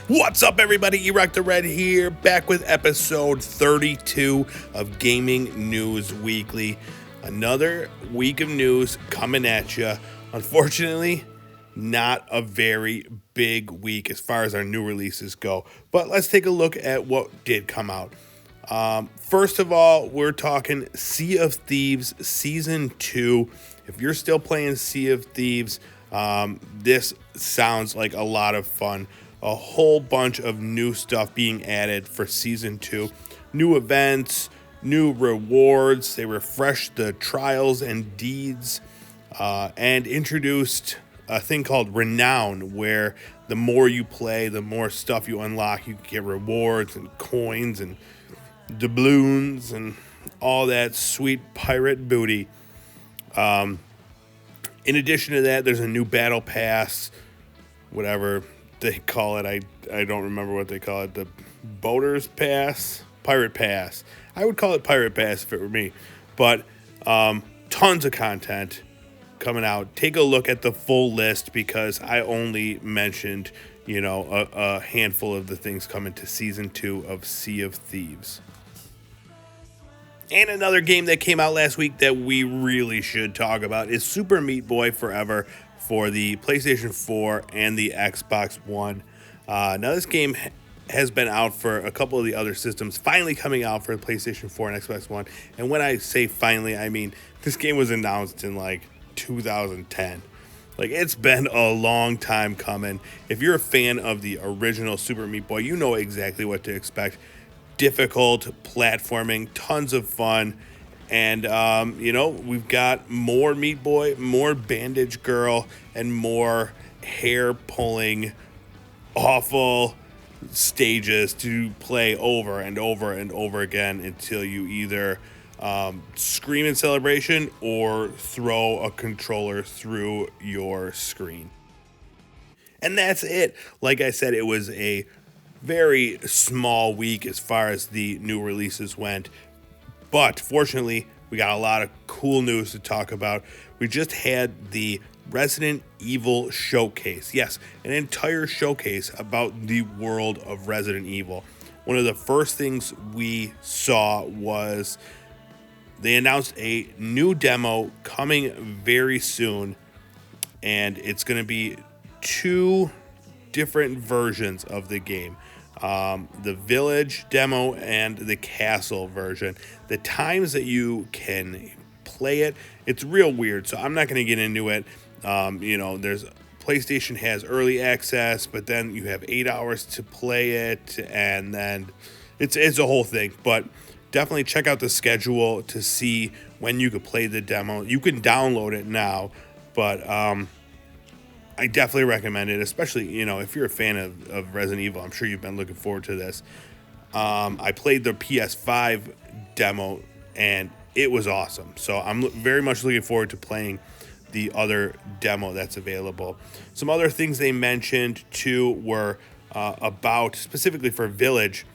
What's up, everybody? NOTW Red here, back with episode 32 of Gaming News Weekly. Another week of news coming at you. Unfortunately, not a very big week as far as our new releases go. But let's take a look at what did come out. First of all, we're talking Sea of Thieves Season 2. If you're still playing Sea of Thieves, this sounds like a lot of fun. A whole bunch of new stuff being added for Season 2. New events, new rewards. They refreshed the trials and deeds and introduced a thing called Renown, where the more you play, the more stuff you unlock. You get rewards and coins and doubloons and all that sweet pirate booty. In addition to that, there's a new battle pass, whatever they call it. I don't remember what they call it. The boater's pass, pirate pass. I would call it pirate pass if it were me. But tons of content coming out. Take a look at the full list because I only mentioned, a handful of the things coming to Season 2 of Sea of Thieves. And another game that came out last week that we really should talk about is Super Meat Boy Forever for the PlayStation 4 and the Xbox One. Now, this game has been out for a couple of the other systems, finally coming out for the PlayStation 4 and Xbox One. And when I say finally, I mean this game was announced in 2010. It's been a long time coming. If you're a fan of the original Super Meat Boy, you know exactly what to expect. Difficult platforming, tons of fun, and we've got more Meat Boy, more Bandage Girl, and more hair-pulling, awful stages to play over and over and over again until you either scream in celebration or throw a controller through your screen. And that's it. Like I said, it was a very small week as far as the new releases went, but fortunately we got a lot of cool news to talk about. We just had the Resident Evil Showcase. Yes, an entire showcase about the world of Resident Evil. One of the first things we saw was they announced a new demo coming very soon, and it's going to be two different versions of the game. The Village demo and the Castle version. The times that you can play it, it's real weird, so I'm not going to get into it. There's PlayStation has early access, but then you have 8 hours to play it, and then it's a whole thing. But definitely check out the schedule to see when you could play the demo. You can download it now, but I definitely recommend it, especially, if you're a fan of Resident Evil. I'm sure you've been looking forward to this. I played the PS5 demo, and it was awesome. So I'm very much looking forward to playing the other demo that's available. Some other things they mentioned, too, were about, specifically for Village,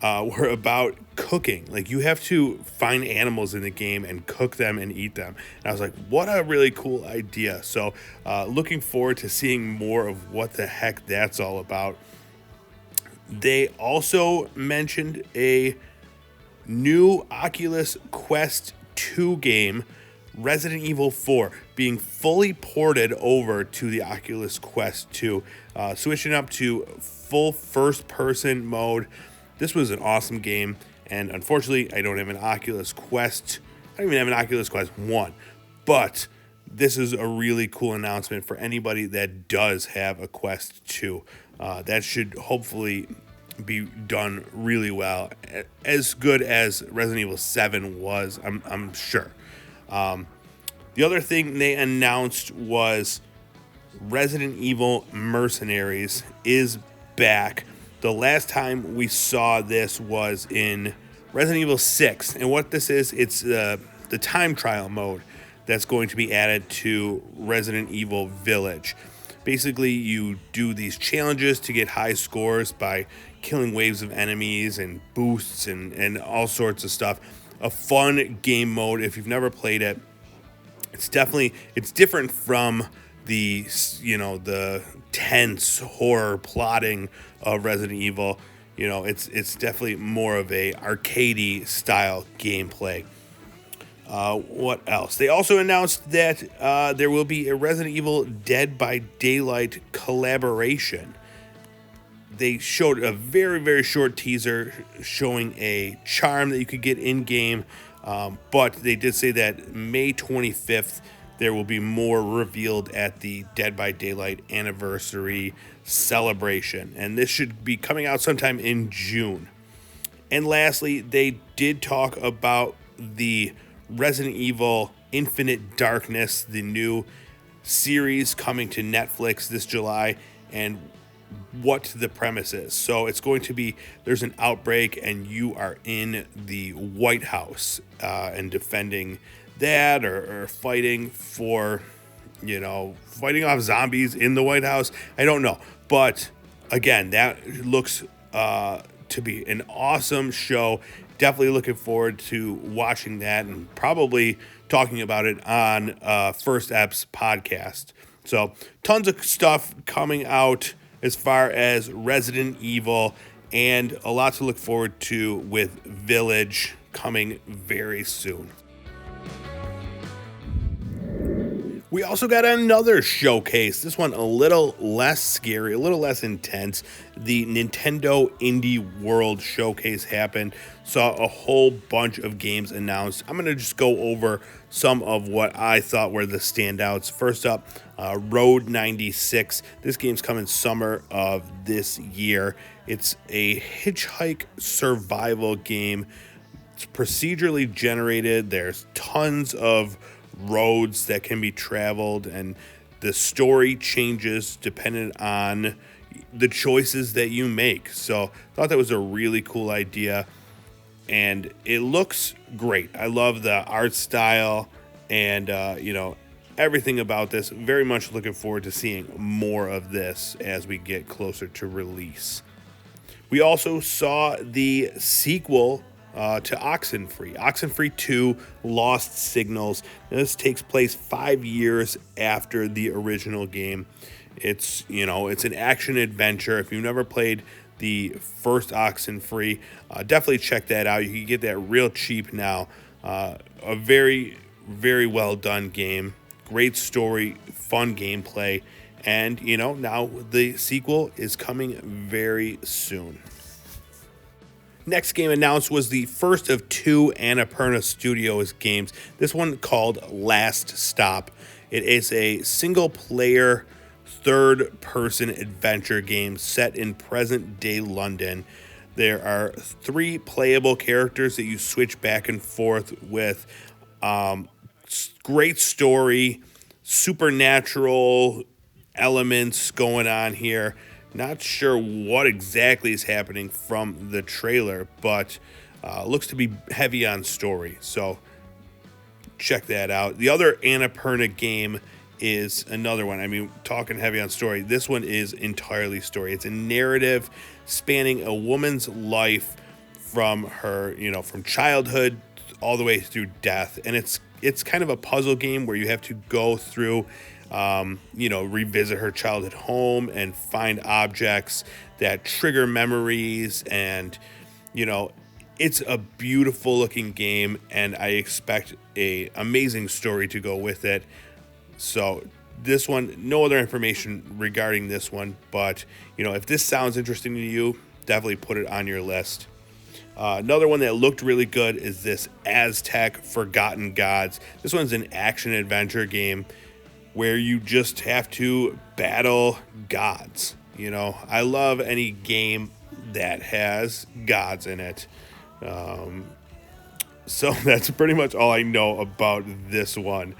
were about cooking. You have to find animals in the game and cook them and eat them. And I was like, what a really cool idea. So looking forward to seeing more of what the heck that's all about. They also mentioned a new Oculus Quest 2 game, Resident Evil 4, being fully ported over to the Oculus Quest 2, switching up to full first-person mode. This was an awesome game, and unfortunately, I don't have an Oculus Quest. I don't even have an Oculus Quest 1, but this is a really cool announcement for anybody that does have a Quest 2. That should hopefully be done really well, as good as Resident Evil 7 was, I'm sure. The other thing they announced was Resident Evil Mercenaries is back. The last time we saw this was in Resident Evil 6. And what this is, it's the time trial mode that's going to be added to Resident Evil Village. Basically, you do these challenges to get high scores by killing waves of enemies and boosts and all sorts of stuff. A fun game mode if you've never played it. It's different from the tense horror plotting of Resident Evil. It's definitely more of a arcadey style gameplay. What else? They also announced that there will be a Resident Evil Dead by Daylight collaboration. They showed a very, very short teaser showing a charm that you could get in-game, but they did say that May 25th, there will be more revealed at the Dead by Daylight anniversary celebration, and this should be coming out sometime in June. And lastly, they did talk about the Resident Evil Infinite Darkness, the new series coming to Netflix this July, and what the premise is. So it's going to be, there's an outbreak and you are in the White House and defending that or fighting for, fighting off zombies in the White House. I don't know. But again, that looks to be an awesome show. Definitely looking forward to watching that and probably talking about it on First Eps podcast. So tons of stuff coming out as far as Resident Evil, and a lot to look forward to with Village coming very soon. We also got another showcase. This one a little less scary, a little less intense. The Nintendo Indie World Showcase happened. Saw a whole bunch of games announced. I'm going to just go over some of what I thought were the standouts. First up, Road 96. This game's coming summer of this year. It's a hitchhike survival game. It's procedurally generated. There's tons of roads that can be traveled, and the story changes dependent on the choices that you make. So I thought that was a really cool idea, and it looks great. I love the art style and everything about this. Very much looking forward to seeing more of this as we get closer to release. We also saw the sequel to Oxenfree. Oxenfree 2 Lost Signals. Now, this takes place 5 years after the original game. It's an action adventure. If you've never played the first Oxenfree, definitely check that out. You can get that real cheap now. A very, very well done game. Great story, fun gameplay, and now the sequel is coming very soon. Next game announced was the first of 2 Annapurna Studios games. This one called Last Stop. It is a single-player, third-person adventure game set in present-day London. There are 3 playable characters that you switch back and forth with. Great story, supernatural elements going on here. Not sure what exactly is happening from the trailer, but looks to be heavy on story. So check that out. The other Annapurna game is another one. I mean, talking heavy on story, this one is entirely story. It's a narrative spanning a woman's life from her, from childhood all the way through death. And it's kind of a puzzle game where you have to go through revisit her childhood home and find objects that trigger memories. And, it's a beautiful looking game, and I expect a amazing story to go with it. So this one, no other information regarding this one, but, if this sounds interesting to you, definitely put it on your list. Another one that looked really good is this Aztec Forgotten Gods. This one's an action adventure game where you just have to battle gods. I love any game that has gods in it. So that's pretty much all I know about this one.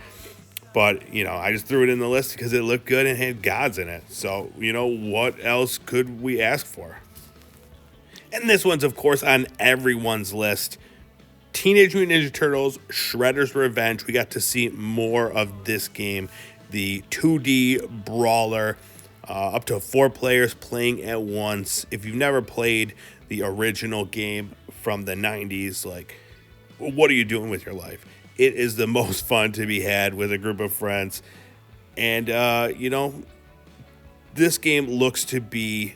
But, I just threw it in the list because it looked good and had gods in it. So, what else could we ask for? And this one's, of course, on everyone's list. Teenage Mutant Ninja Turtles Shredder's Revenge. We got to see more of this game. The 2D brawler, up to 4 players playing at once. If you've never played the original game from the 90s, what are you doing with your life? It is the most fun to be had with a group of friends. And, this game looks to be,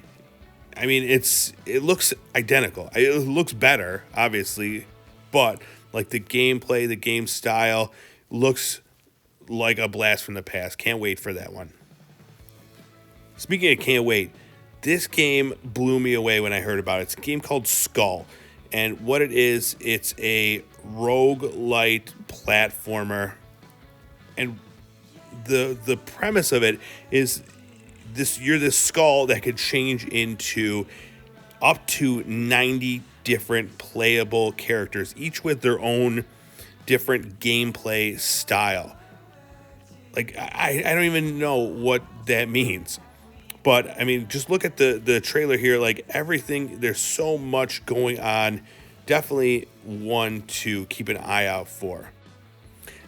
I mean, it looks identical. It looks better, obviously, but like the gameplay, the game style looks like a blast from the past. Can't wait for that one. Speaking of can't wait, this game blew me away when I heard about it. It's a game called Skull. And what it is, it's a roguelite platformer. And the premise of it is you're this skull that could change into up to 90 different playable characters, each with their own different gameplay style. Like, I don't even know what that means. But, I mean, just look at the trailer here. Like, everything, there's so much going on. Definitely one to keep an eye out for.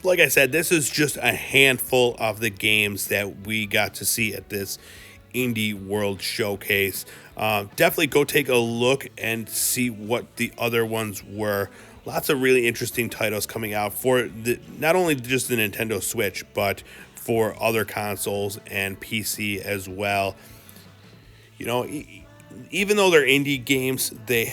Like I said, this is just a handful of the games that we got to see at this Indie World Showcase. Definitely go take a look and see what the other ones were. Lots of really interesting titles coming out for not only just the Nintendo Switch, but for other consoles and PC as well. You know, even though they're indie games, they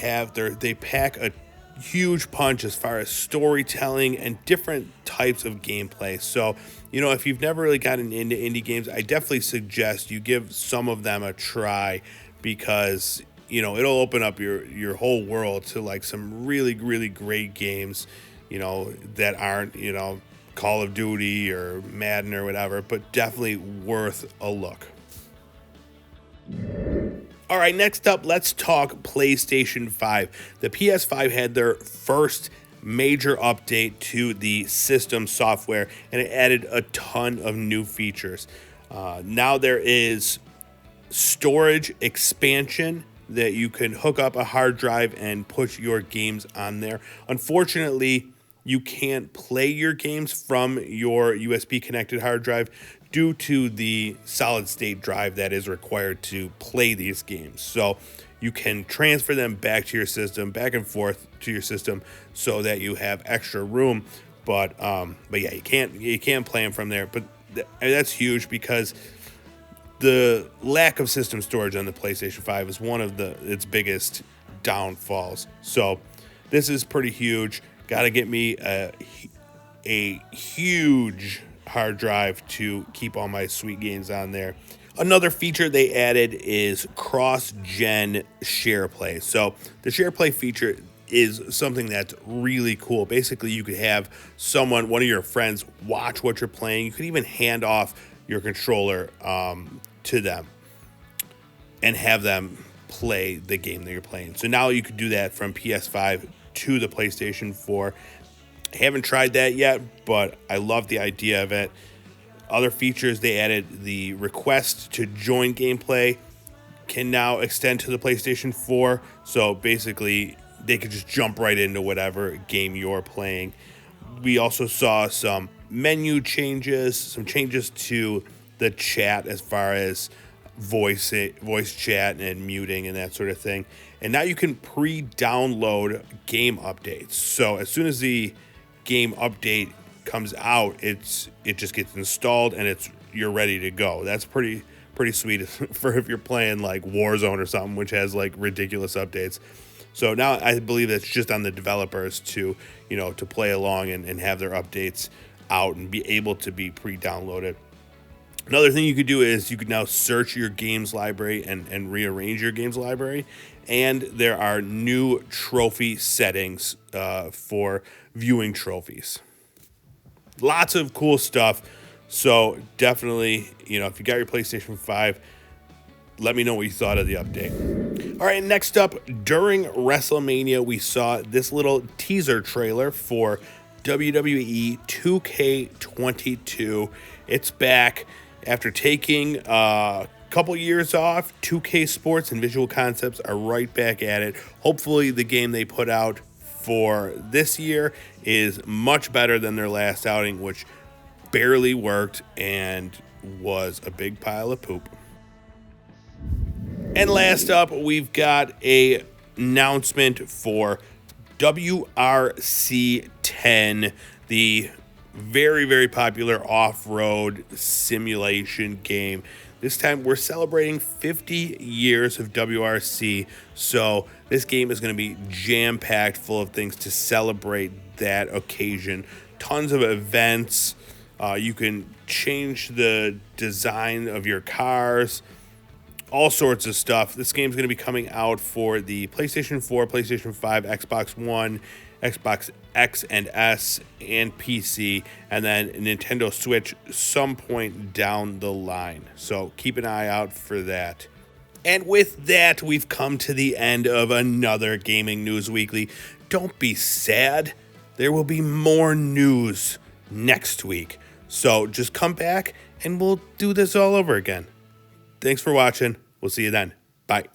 pack a huge punch as far as storytelling and different types of gameplay. So, if you've never really gotten into indie games, I definitely suggest you give some of them a try, because it'll open up your whole world to like some really, really great games, that aren't, Call of Duty or Madden or whatever, but definitely worth a look. All right, next up, let's talk PlayStation 5. The PS5 had their first major update to the system software, and it added a ton of new features. Now there is storage expansion that you can hook up a hard drive and put your games on there. Unfortunately, you can't play your games from your USB connected hard drive due to the solid state drive that is required to play these games. So you can transfer them back to your system, back and forth to your system, so that you have extra room. But yeah, you can't play them from there. But that's huge, because the lack of system storage on the PlayStation 5 is one of its biggest downfalls. So this is pretty huge. Got to get me a huge hard drive to keep all my sweet games on there. Another feature they added is cross-gen share play. So the share play feature is something that's really cool. Basically, you could have one of your friends, watch what you're playing. You could even hand off your controller to them and have them play the game that you're playing. So now you could do that from PS5 to the PlayStation 4. I haven't tried that yet, but I love the idea of it. Other features, they added the request to join gameplay can now extend to the PlayStation 4. So basically, they could just jump right into whatever game you're playing. We also saw some menu changes, some changes to the chat as far as voice chat and muting and that sort of thing. And now you can pre-download game updates. So as soon as the game update comes out, it just gets installed and you're ready to go. That's pretty sweet for if you're playing like Warzone or something, which has like ridiculous updates. So now I believe that's just on the developers to play along and have their updates out and be able to be pre-downloaded. Another thing you could do is you could now search your games library and rearrange your games library. And there are new trophy settings for viewing trophies. Lots of cool stuff. So definitely, if you got your PlayStation 5, let me know what you thought of the update. All right, next up, during WrestleMania, we saw this little teaser trailer for WWE 2K22. It's back. After taking a couple years off, 2K Sports and Visual Concepts are right back at it. Hopefully the game they put out for this year is much better than their last outing, which barely worked and was a big pile of poop. And last up, we've got an announcement for WRC 10, the very, very popular off-road simulation game. This time we're celebrating 50 years of WRC, so this game is going to be jam-packed full of things to celebrate that occasion. Tons of events. You can change the design of your cars, all sorts of stuff. This game's going to be coming out for the PlayStation 4, PlayStation 5, Xbox One, Xbox X and S, and PC, and then Nintendo Switch some point down the line. So keep an eye out for that. And with that, we've come to the end of another Gaming News Weekly. Don't be sad. There will be more news next week. So just come back and we'll do this all over again. Thanks for watching. We'll see you then. Bye.